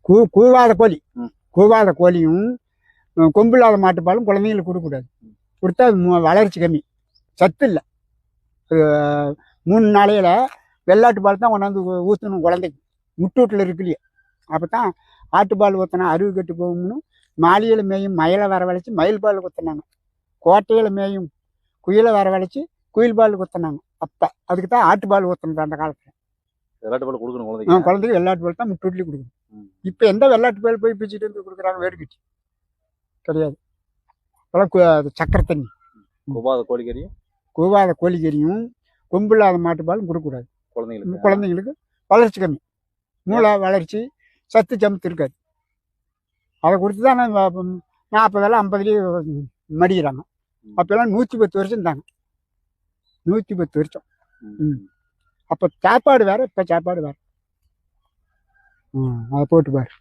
கூவாத கோழி, கூவாத கோழியும் கொம்பில்லாத மாட்டுப்பாலும் குழந்தைங்களுக்கு கொடுக்கக்கூடாது. கொடுத்தா வளர்ச்சி கம்மி, சத்து இல்லை. 3 நாளையில வெள்ளாட்டு பால் தான் கொண்டாந்து ஊற்றணும் குழந்தைக்கு, முட்டூட்டில் இருக்குல்லையே. அப்போ தான் ஆட்டுப்பால் ஊற்றினா அருவு கட்டு போகும்னு மாளிகையில் மேயும் மயிலை வரவழைச்சி மயில் பால் ஊற்றினாங்க. கோட்டையில் மேயும் குயிலை வரவழைச்சி குயில் பால் ஊற்றினாங்க. அப்போ அதுக்கு தான் ஆட்டுப்பால் ஊற்றணும் அந்த காலத்தில். வெள்ளாட்டு பால் கொடுக்கணும் குழந்தைக்கு வெள்ளாட்டு பால் தான் முட்டூட்டிலே கொடுக்கணும். இப்போ எந்த வெள்ளாட்டு பால் போய் பிச்சுட்டு வந்து கொடுக்குறாங்க? வேடுக்கட்டி கிடையாது. இப்போலாம் சக்கரை தண்ணி. கூவாத கோழிக்கறியும் கொம்பில்லாத மாட்டுப்பாலும் கொடுக்கக்கூடாது குழந்தைங்களுக்கு. வளர்ச்சி கம்மி, மூளை வளர்ச்சி, சத்து சமத்து இருக்காது. அதை கொடுத்து தான் 40 50 மடிக்கிறாங்க. அப்போல்லாம் 110 வருஷம் தாங்க, 110 வருஷம். அப்போ சாப்பாடு வேற, இப்போ சாப்பாடு வேற. அதை போட்டு பாரு.